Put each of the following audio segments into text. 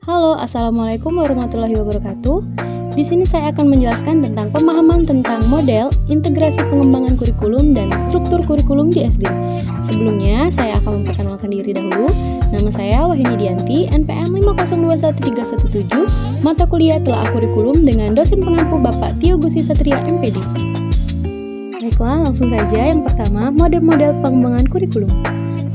Halo, Assalamualaikum warahmatullahi wabarakatuh. Di sini saya akan menjelaskan tentang pemahaman tentang model, integrasi pengembangan kurikulum, dan struktur kurikulum di SD. Sebelumnya, saya akan memperkenalkan diri dahulu. Nama saya Wahyuni Dianti, NPM 5021317, mata kuliah Telaah Kurikulum dengan dosen pengampu Bapak Tio Gusi Satria MPD. Baiklah, langsung saja. Yang pertama, model-model pengembangan kurikulum.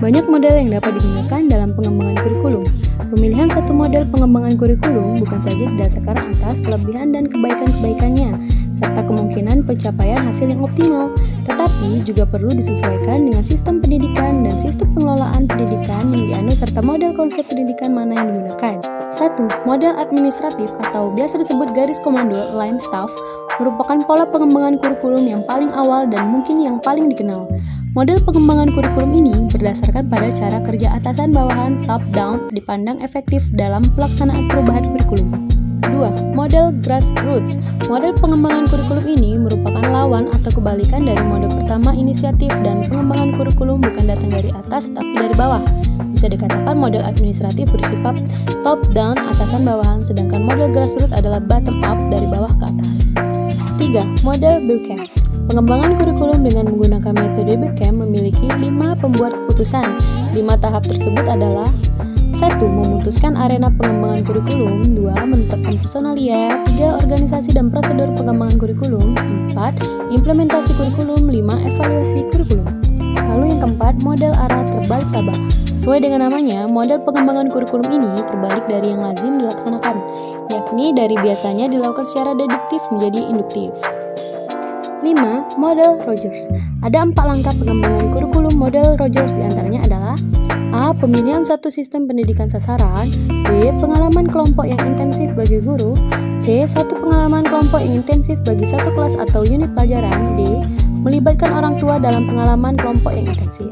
Banyak model yang dapat digunakan dalam pengembangan kurikulum. Pemilihan satu model pengembangan kurikulum bukan saja didasarkan atas kelebihan dan kebaikan-kebaikannya, serta kemungkinan pencapaian hasil yang optimal, tetapi juga perlu disesuaikan dengan sistem pendidikan dan sistem pengelolaan pendidikan yang dianut serta model konsep pendidikan mana yang digunakan. 1. Model administratif atau biasa disebut garis komando line staff merupakan pola pengembangan kurikulum yang paling awal dan mungkin yang paling dikenal. Model pengembangan kurikulum ini berdasarkan pada cara kerja atasan bawahan top-down dipandang efektif dalam pelaksanaan perubahan kurikulum. 2. Model grassroots. Model pengembangan kurikulum ini merupakan lawan atau kebalikan dari model pertama inisiatif dan pengembangan kurikulum bukan datang dari atas tapi dari bawah. Bisa dikatakan model administratif bersifat top-down atasan bawahan, sedangkan model grassroots adalah bottom-up dari bawah ke atas. 3. Model bootcamp. Pengembangan kurikulum dengan menggunakan metode bootcamp memiliki 5 pembuat keputusan. 5 tahap tersebut adalah 1. Memutuskan arena pengembangan kurikulum. 2. Menetapkan personalia. 3. Organisasi dan prosedur pengembangan kurikulum. 4. Implementasi kurikulum. 5. Evaluasi kurikulum. Lalu yang keempat, model arah terbalik tabah. Sesuai dengan namanya, model pengembangan kurikulum ini terbalik dari yang lazim dilaksanakan, yakni dari biasanya dilakukan secara deduktif menjadi induktif. 5. Model Rogers. Ada 4 langkah pengembangan kurikulum model Rogers, diantaranya adalah A. Pemilihan satu sistem pendidikan sasaran. B. Pengalaman kelompok yang intensif bagi guru. C. Satu pengalaman kelompok yang intensif bagi satu kelas atau unit pelajaran. D. Melibatkan orang tua dalam pengalaman kelompok yang intensif.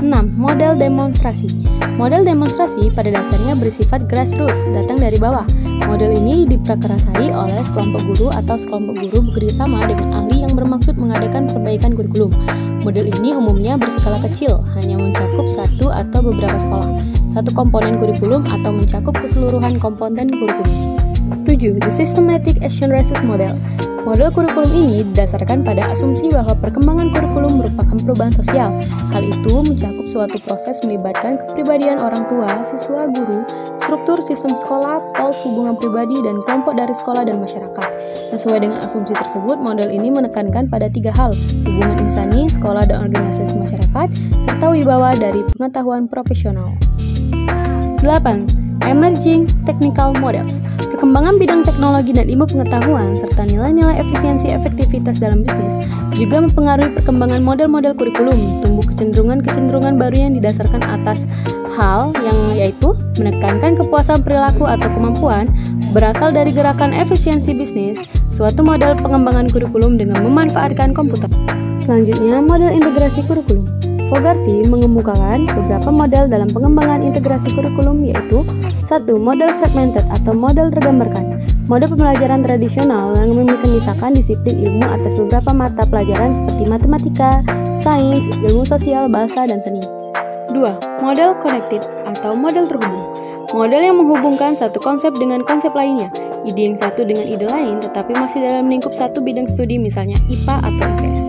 6. Model demonstrasi. Model demonstrasi pada dasarnya bersifat grassroots, datang dari bawah. Model ini diprakarasai oleh sekelompok guru atau sekelompok guru bekerjasama dengan ahli yang bermaksud mengadakan perbaikan kurikulum. Model ini umumnya berskala kecil, hanya mencakup satu atau beberapa sekolah, satu komponen kurikulum atau mencakup keseluruhan komponen kurikulum. 7. The Systematic Action Resist Model. Model kurikulum ini didasarkan pada asumsi bahwa perkembangan kurikulum merupakan perubahan sosial. Hal itu mencakup suatu proses melibatkan kepribadian orang tua, siswa, guru, struktur sistem sekolah, pola hubungan pribadi, dan kelompok dari sekolah dan masyarakat. Sesuai dengan asumsi tersebut, model ini menekankan pada 3 hal: hubungan insani, sekolah, dan organisasi masyarakat, serta wibawa dari pengetahuan profesional. 8. Emerging Technical Models. Perkembangan bidang teknologi dan ilmu pengetahuan serta nilai-nilai efisiensi efektivitas dalam bisnis juga mempengaruhi perkembangan model-model kurikulum. Tumbuh kecenderungan baru yang didasarkan atas hal yang yaitu menekankan kepuasan perilaku atau kemampuan berasal dari gerakan efisiensi bisnis, suatu model pengembangan kurikulum dengan memanfaatkan komputer. Selanjutnya, model integrasi kurikulum. Fogarty mengemukakan beberapa model dalam pengembangan integrasi kurikulum, yaitu 1. Model fragmented atau model tergambarkan. Model pembelajaran tradisional yang memisah-misahkan disiplin ilmu atas beberapa mata pelajaran seperti matematika, sains, ilmu sosial, bahasa, dan seni. 2. Model connected atau model terhubung. Model yang menghubungkan satu konsep dengan konsep lainnya, ide yang satu dengan ide lain, tetapi masih dalam lingkup satu bidang studi, misalnya IPA atau IPS.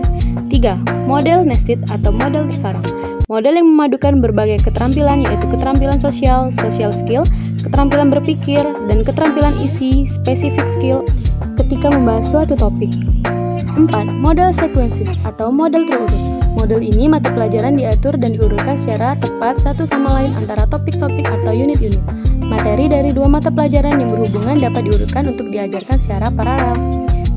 3. Model nested atau model tersarang. Model yang memadukan berbagai keterampilan, yaitu keterampilan social skill, keterampilan berpikir, dan keterampilan isi specific skill ketika membahas suatu topik. 4. Model sequential atau model terurut. Model ini mata pelajaran diatur dan diurutkan secara tepat satu sama lain antara topik-topik atau unit-unit. Materi dari 2 mata pelajaran yang berhubungan dapat diurutkan untuk diajarkan secara paralel.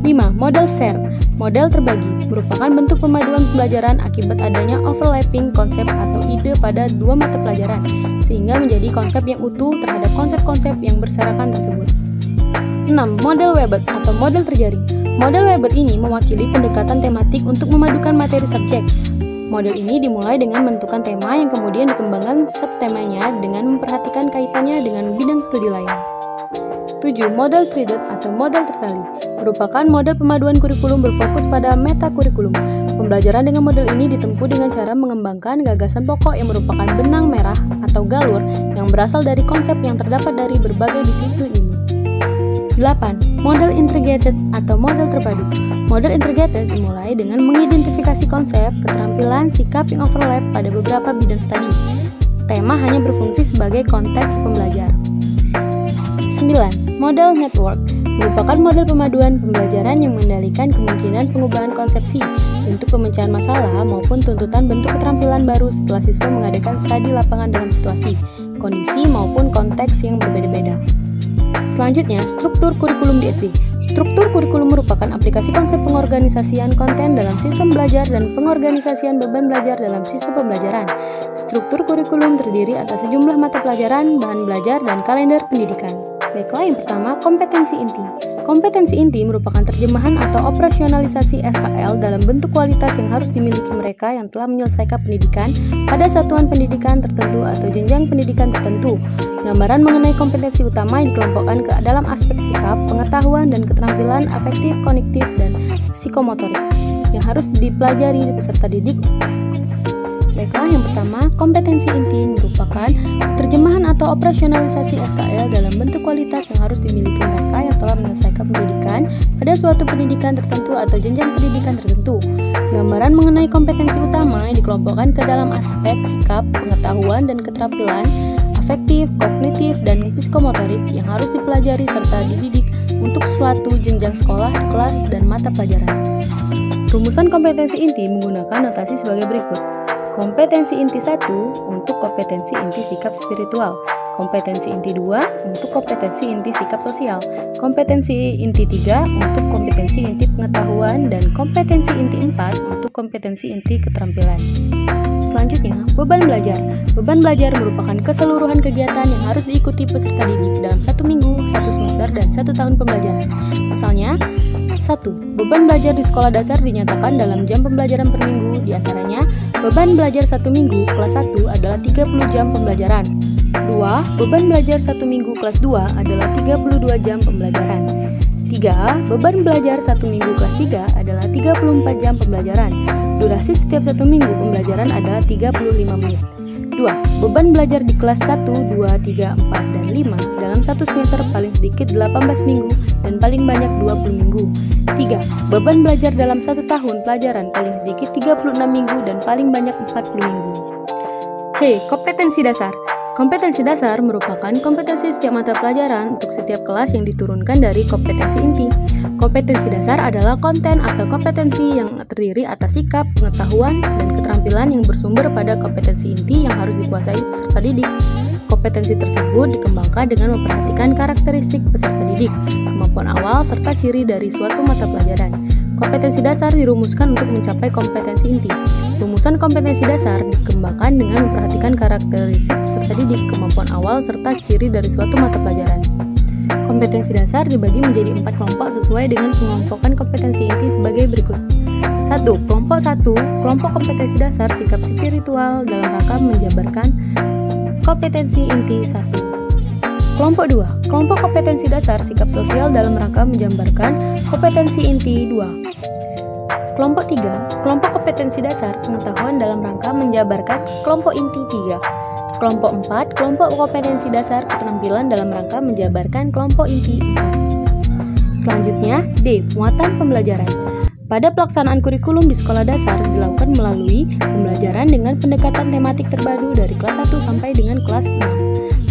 5. Model share. Model terbagi merupakan bentuk pemaduan pembelajaran akibat adanya overlapping konsep atau ide pada 2 mata pelajaran, sehingga menjadi konsep yang utuh terhadap konsep-konsep yang berserakan tersebut. 6. Model Webbed atau model terjaring. Model Webbed ini mewakili pendekatan tematik untuk memadukan materi subjek. Model ini dimulai dengan menentukan tema yang kemudian dikembangkan subtemanya dengan memperhatikan kaitannya dengan bidang studi lain. 7. Model Threaded atau model tertali merupakan model pemaduan kurikulum berfokus pada meta kurikulum. Pembelajaran dengan model ini ditempuh dengan cara mengembangkan gagasan pokok yang merupakan benang merah atau galur yang berasal dari konsep yang terdapat dari berbagai disiplin ilmu. 8. Model integrated atau model terpadu. Model integrated dimulai dengan mengidentifikasi konsep, keterampilan, sikap yang overlap pada beberapa bidang studi. Tema hanya berfungsi sebagai konteks pembelajar. 9. Model network merupakan model pemaduan pembelajaran yang mengendalikan kemungkinan pengubahan konsepsi, bentuk pemecahan masalah, maupun tuntutan bentuk keterampilan baru setelah siswa mengadakan studi lapangan dalam situasi, kondisi, maupun konteks yang berbeda-beda. Selanjutnya, struktur kurikulum di SD. Struktur kurikulum merupakan aplikasi konsep pengorganisasian konten dalam sistem belajar dan pengorganisasian beban belajar dalam sistem pembelajaran. Struktur kurikulum terdiri atas sejumlah mata pelajaran, bahan belajar, dan kalender pendidikan. Baiklah, yang pertama, kompetensi inti. Kompetensi inti merupakan terjemahan atau operasionalisasi SKL dalam bentuk kualitas yang harus dimiliki mereka yang telah menyelesaikan pendidikan pada satuan pendidikan tertentu atau jenjang pendidikan tertentu. Gambaran mengenai kompetensi utama yang dikelompokkan ke dalam aspek sikap, pengetahuan, dan keterampilan afektif, kognitif, dan psikomotorik yang harus dipelajari di peserta didik. Baiklah, yang pertama, kompetensi inti merupakan terjemahan atau operasionalisasi SKL dalam bentuk kualitas yang harus dimiliki mereka yang telah menyelesaikan pendidikan pada suatu pendidikan tertentu atau jenjang pendidikan tertentu. Gambaran mengenai kompetensi utama yang dikelompokkan ke dalam aspek sikap, pengetahuan, dan keterampilan afektif, kognitif, dan psikomotorik yang harus dipelajari serta dididik untuk suatu jenjang sekolah, kelas, dan mata pelajaran. Rumusan kompetensi inti menggunakan notasi sebagai berikut. Kompetensi inti 1 untuk kompetensi inti sikap spiritual, kompetensi inti 2 untuk kompetensi inti sikap sosial, kompetensi inti 3 untuk kompetensi inti pengetahuan, dan kompetensi inti 4 untuk kompetensi inti keterampilan. Selanjutnya, beban belajar. Beban belajar merupakan keseluruhan kegiatan yang harus diikuti peserta didik dalam 1 minggu, 1 semester, dan 1 tahun pembelajaran. Misalnya, 1. Beban belajar di sekolah dasar dinyatakan dalam jam pembelajaran per minggu, diantaranya beban belajar 1 minggu kelas 1 adalah 30 jam pembelajaran. 2. Beban belajar 1 minggu kelas 2 adalah 32 jam pembelajaran. 3. Beban belajar 1 minggu kelas 3 adalah 34 jam pembelajaran. Durasi setiap 1 minggu pembelajaran adalah 35 menit. 2. Beban belajar di kelas 1, 2, 3, 4, dan 5 dalam 1 semester paling sedikit 18 minggu dan paling banyak 20 minggu. 3. Beban belajar dalam 1 tahun pelajaran paling sedikit 36 minggu dan paling banyak 40 minggu. C. Kompetensi dasar. Kompetensi dasar merupakan kompetensi setiap mata pelajaran untuk setiap kelas yang diturunkan dari kompetensi inti. Kompetensi dasar adalah konten atau kompetensi yang terdiri atas sikap, pengetahuan, dan keterampilan yang bersumber pada kompetensi inti yang harus dikuasai peserta didik. Kompetensi tersebut dikembangkan dengan memperhatikan karakteristik peserta didik, kemampuan awal, serta ciri dari suatu mata pelajaran. Kompetensi dasar dirumuskan untuk mencapai kompetensi inti. Rumusan kompetensi dasar dikembangkan dengan memperhatikan karakteristik peserta didik, kemampuan awal, serta ciri dari suatu mata pelajaran. Kompetensi dasar dibagi menjadi 4 kelompok sesuai dengan pengelompokan kompetensi inti sebagai berikut. 1. Kelompok 1. Kelompok kompetensi dasar sikap spiritual dalam rangka menjabarkan kompetensi inti 1. Kelompok 2. Kelompok kompetensi dasar sikap sosial dalam rangka menjabarkan kompetensi inti 2. Kelompok 3. Kelompok kompetensi dasar pengetahuan dalam rangka menjabarkan kelompok inti 3. Kelompok 4. Kelompok kompetensi dasar keterampilan dalam rangka menjabarkan kelompok inti 4. Selanjutnya, D. Muatan pembelajaran. Pada pelaksanaan kurikulum di sekolah dasar dilakukan melalui pembelajaran dengan pendekatan tematik terpadu dari kelas 1 sampai dengan kelas 6.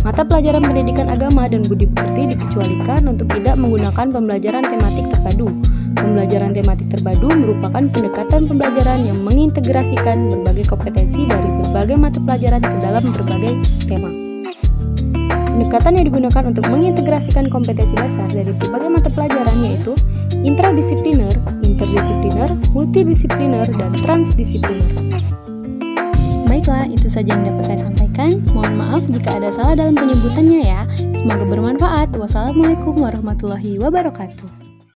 Mata pelajaran pendidikan agama dan budi pekerti dikecualikan untuk tidak menggunakan pembelajaran tematik terpadu. Pembelajaran tematik terpadu merupakan pendekatan pembelajaran yang mengintegrasikan berbagai kompetensi dari berbagai mata pelajaran ke dalam berbagai tema. Pendekatan yang digunakan untuk mengintegrasikan kompetensi dasar dari berbagai mata pelajaran yaitu intradisipliner, interdisipliner, multidisipliner, dan transdisipliner. Baiklah, itu saja yang dapat saya sampaikan. Mohon maaf jika ada salah dalam penyebutannya ya. Semoga bermanfaat. Wassalamualaikum warahmatullahi wabarakatuh.